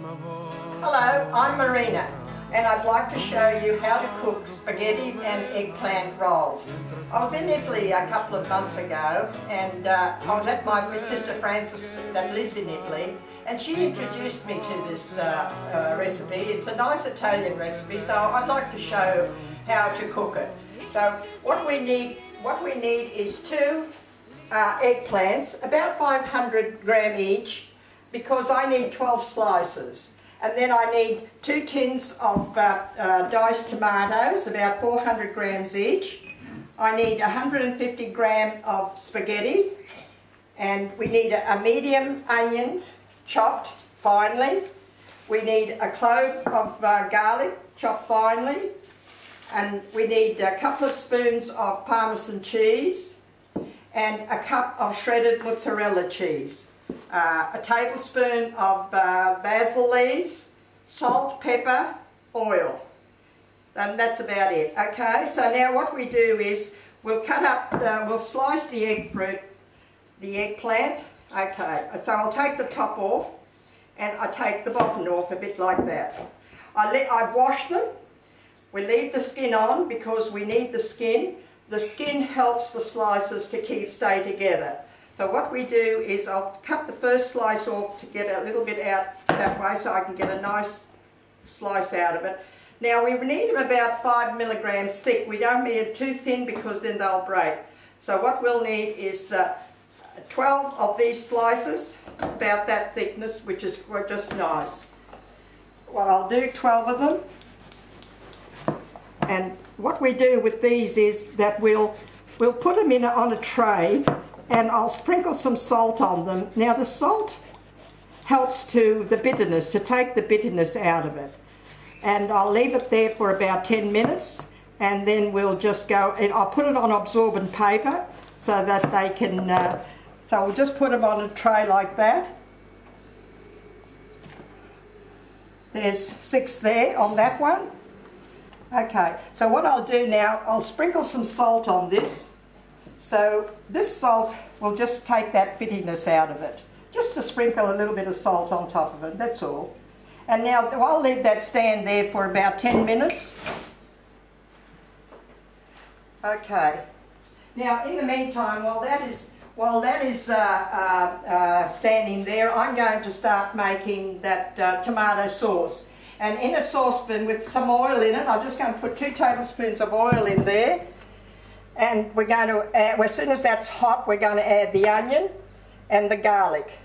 Hello, I'm Marina, and I'd like to show you how to cook spaghetti and eggplant rolls. I was in Italy a couple of months ago, and I was at my sister Frances that lives in Italy, and she introduced me to this recipe. It's a nice Italian recipe, so I'd like to show how to cook it. So what we need is two eggplants, about 500 gram each, because I need 12 slices. And then I need 2 tins of diced tomatoes, about 400 grams each. I need 150 gram of spaghetti, and we need a medium onion chopped finely. We need a clove of garlic chopped finely, and we need a couple of spoons of Parmesan cheese and a cup of shredded mozzarella cheese. A tablespoon of basil leaves, salt, pepper, oil, and that's about it. Okay, so now what we do is we'll cut up, we'll slice the eggplant. Okay, so I'll take the top off and I take the bottom off a bit like that. I've washed them. We leave the skin on because we need the skin. The skin helps the slices to stay together. So what we do is I'll cut the first slice off to get a little bit out that way so I can get a nice slice out of it. Now we need them about 5 milligrams thick. We don't need it too thin because then they'll break. So what we'll need is 12 of these slices, about that thickness, which is just nice. Well, I'll do 12 of them. And what we do with these is that we'll put them on a tray, and I'll sprinkle some salt on them. Now the salt helps to the bitterness, to take the bitterness out of it. And I'll leave it there for about 10 minutes, and then we'll just go, and I'll put it on absorbent paper so that they can, so we'll just put them on a tray like that. There's 6 there on that one. Okay, so what I'll do now, I'll sprinkle some salt on this. So this salt will just take that bittiness out of it. Just to sprinkle a little bit of salt on top of it, that's all. And now I'll leave that stand there for about 10 minutes. Okay. Now in the meantime, while that is standing there, I'm going to start making that tomato sauce. And in a saucepan with some oil in it, I'm just going to put 2 tablespoons of oil in there. And we're going to add, as soon as that's hot, we're going to add the onion and the garlic.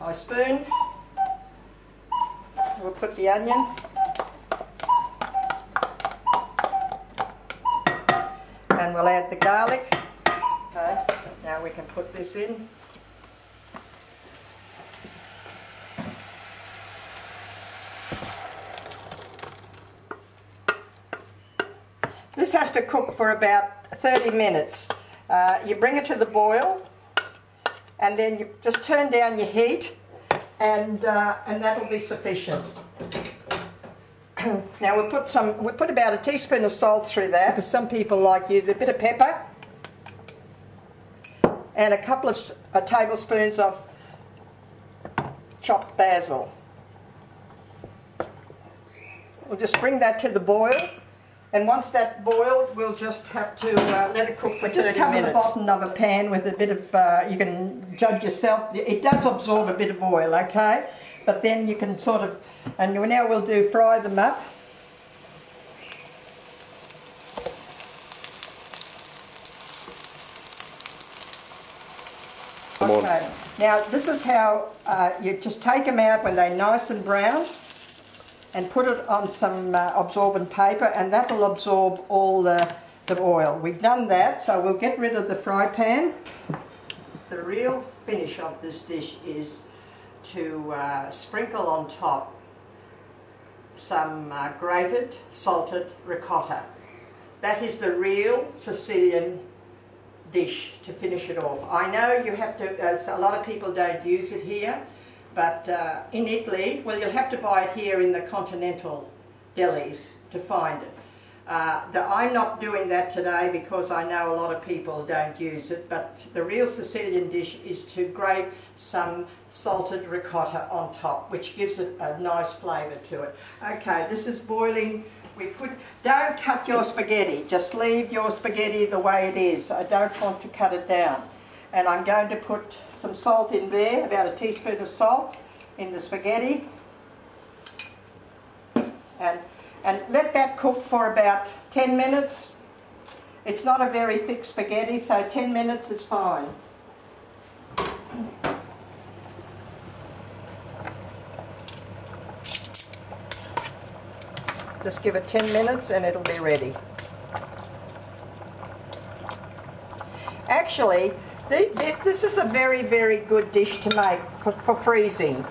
A spoon. We'll put the onion. And we'll add the garlic. Okay, now we can put this in. This has to cook for about 30 minutes. You bring it to the boil, and then you just turn down your heat, and that'll be sufficient. Now we'll put about a teaspoon of salt through that, because some people like use a bit of pepper, and a couple of tablespoons of chopped basil. We'll just bring that to the boil. And once that boiled, we'll just have to let it cook for 30 minutes. Just cover the bottom of a pan with a bit of, you can judge yourself. It does absorb a bit of oil, okay? But then you can sort of, and now we'll fry them up. Okay, now this is how you just take them out when they're nice and brown, and put it on some absorbent paper, and that will absorb all the oil. We've done that, so we'll get rid of the fry pan. The real finish of this dish is to sprinkle on top some grated salted ricotta. That is the real Sicilian dish to finish it off. I know you have to, a lot of people don't use it here, but in Italy, well, you'll have to buy it here in the continental delis to find it. I'm not doing that today because I know a lot of people don't use it, but the real Sicilian dish is to grate some salted ricotta on top, which gives it a nice flavour to it. Okay, this is boiling. Don't cut your spaghetti, just leave your spaghetti the way it is. I don't want to cut it down. And I'm going to put some salt in there, about a teaspoon of salt in the spaghetti. And let that cook for about 10 minutes. It's not a very thick spaghetti, so 10 minutes is fine. Just give it 10 minutes and it'll be ready. Actually, this is a very, very good dish to make for freezing.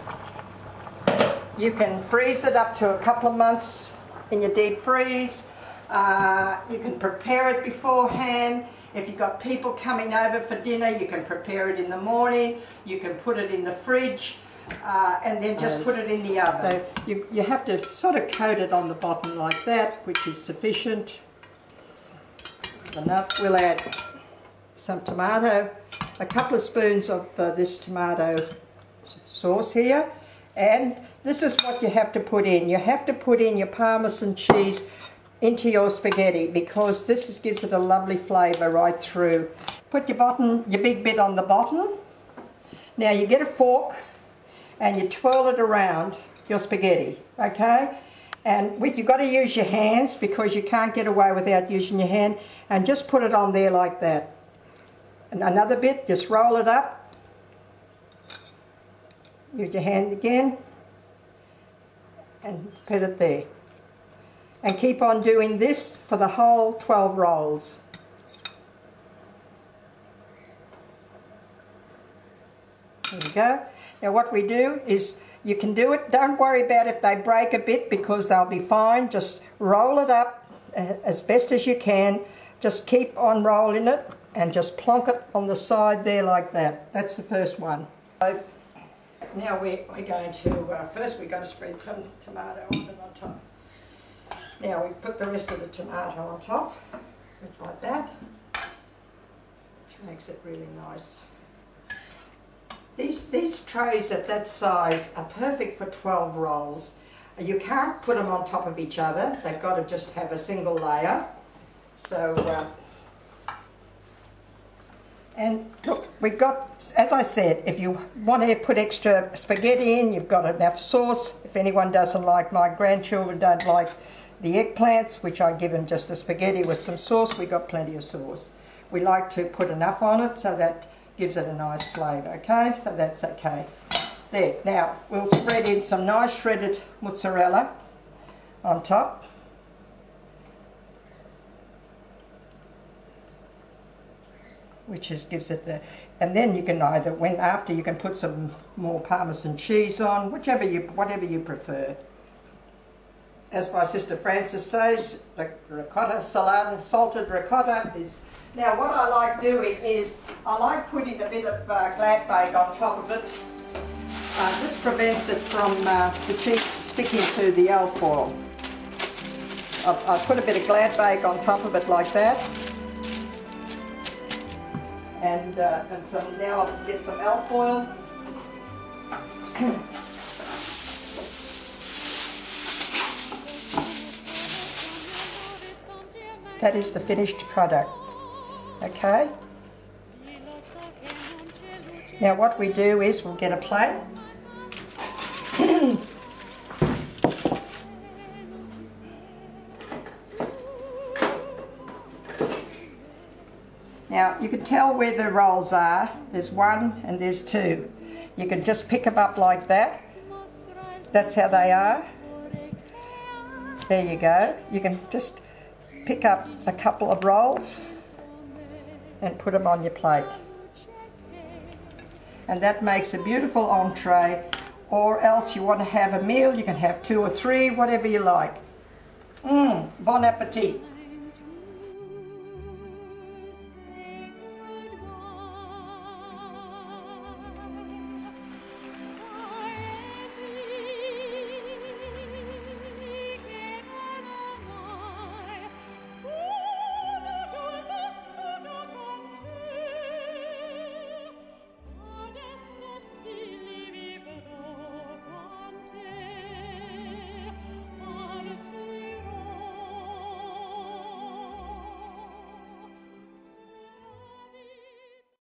You can freeze it up to a couple of months in your deep freeze. You can prepare it beforehand. If you've got people coming over for dinner, you can prepare it in the morning. You can put it in the fridge and then just put it in the oven. So you have to sort of coat it on the bottom like that, which is sufficient. Enough. We'll add some tomato, a couple of spoons of this tomato sauce here. And this is what you have to put in. You have to put in your Parmesan cheese into your spaghetti because this gives it a lovely flavour right through. Put your big bit on the bottom. Now you get a fork and you twirl it around your spaghetti, okay? And you've got to use your hands because you can't get away without using your hand, and just put it on there like that. And another bit, just roll it up. Use your hand again and put it there. And keep on doing this for the whole 12 rolls. There we go. Now what we do is, you can do it, don't worry about if they break a bit because they'll be fine. Just roll it up as best as you can. Just keep on rolling it and just plonk it on the side there like that. That's the first one. Now we're going to, first we've got to spread some tomato on top. Now we put the rest of the tomato on top, like that, which makes it really nice. These trays at that size are perfect for 12 rolls. You can't put them on top of each other. They've got to just have a single layer. So, and look, we've got, as I said, if you want to put extra spaghetti in, you've got enough sauce. If anyone doesn't like, my grandchildren don't like the eggplants, which I give them just the spaghetti with some sauce, we've got plenty of sauce. We like to put enough on it so that gives it a nice flavour, okay? So that's okay. There, now we'll spread in some nice shredded mozzarella on top. Which gives it the, and then you can either, after you can put some more Parmesan cheese on, whatever you prefer. As my sister Frances says, the ricotta salad, salted ricotta is. Now what I like doing is, I like putting a bit of glad bake on top of it. This prevents it from the cheese sticking to the alfoil. I put a bit of glad bake on top of it like that. And so now I'll get some alfoil. That is the finished product. Okay. Now what we do is we'll get a plate. Now you can tell where the rolls are. There's one and there's two. You can just pick them up like that. That's how they are. There you go. You can just pick up a couple of rolls and put them on your plate. And that makes a beautiful entree, or else you want to have a meal, you can have 2 or 3, whatever you like. Bon appetit.